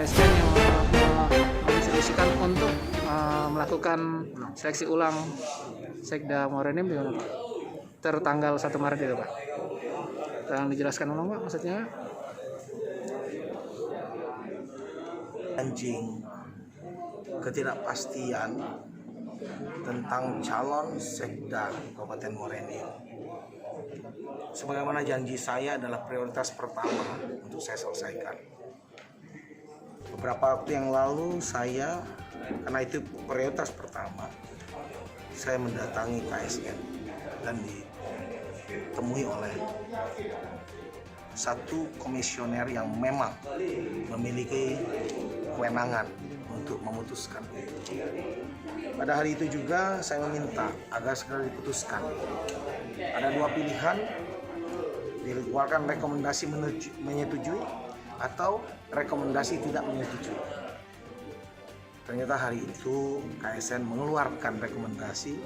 KSN yang menginstruksikan untuk melakukan seleksi ulang Sekda Morenim di mana Pak? Tertanggal 1 Maret itu Pak. Tolong dijelaskan ulang Pak maksudnya. Anjing ketidakpastian tentang calon Sekda Kabupaten Morenim. Sebagaimana janji saya adalah prioritas pertama untuk saya selesaikan. Beberapa waktu yang lalu karena itu prioritas pertama, saya mendatangi KSN dan ditemui oleh satu komisioner yang memang memiliki kewenangan untuk memutuskan. Pada hari itu juga saya meminta agar segera diputuskan. Ada dua pilihan, dikeluarkan rekomendasi menyetujui atau rekomendasi tidak menyetujui. Ternyata hari itu KSN mengeluarkan rekomendasi,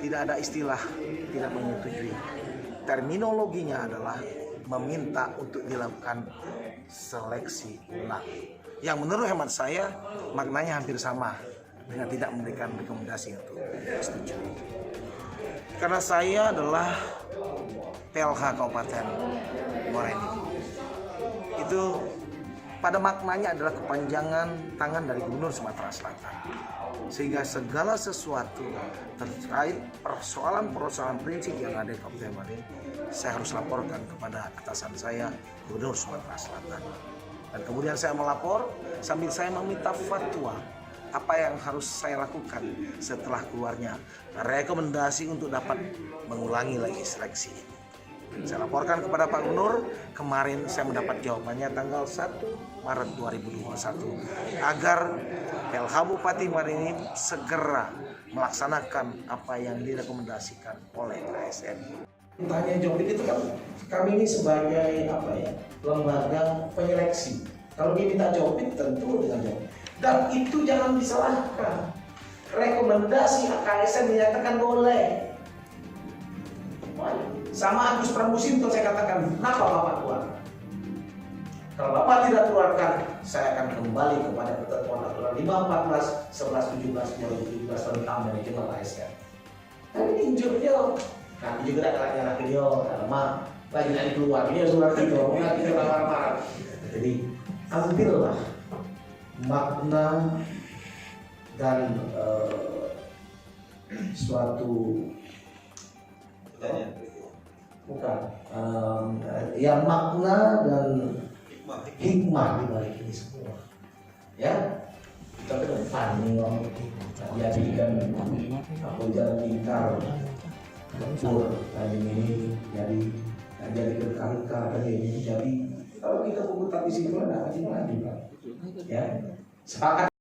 tidak ada istilah tidak menyetujui. Terminologinya adalah meminta untuk dilakukan seleksi ulang. Yang menurut hemat saya maknanya hampir sama dengan tidak memberikan rekomendasi untuk setuju. Karena saya adalah PLH Kabupaten Morenim. Itu pada maknanya adalah kepanjangan tangan dari Gubernur Sumatera Selatan. Sehingga segala sesuatu terkait persoalan-persoalan prinsip yang ada di Kabupaten Morenim, saya harus laporkan kepada atasan saya, Gubernur Sumatera Selatan. Dan kemudian saya melapor sambil saya meminta fatwa apa yang harus saya lakukan setelah keluarnya rekomendasi untuk dapat mengulangi lagi seleksi ini. Saya laporkan kepada Pak Gubernur, kemarin saya mendapat jawabannya tanggal 1 Maret 2021 agar PLH Bupati Morenim segera melaksanakan apa yang direkomendasikan oleh KSN. Tanya jawab itu kan kami ini sebagai lembaga penyeleksi. Kalau dia minta jawab tentu dengan jawab. Dan itu jangan disalahkan. Rekomendasi KSN dinyatakan boleh. Sama Agus Pramusinto saya katakan, kenapa Bapak keluar? Kalau Bapak tidak keluarkan, saya akan kembali kepada ketentuan aturan 5, 14, 11, 17, 2017 tentang manajemen KSN. Tapi injur dia, nanti juga ada nyala ke dia, lagi nanti keluar, dia surat itu, nanti dia marah-marah. Jadi ambillah makna dan suatu yang makna dan hikmah di balik ini semua. Ya, kita ke depan nih jadikan aku jalan pintar, betul tadi ini jadi berkali-kali ini jadi kalau kita fokus di situ ada macam lagi, ya sepakat.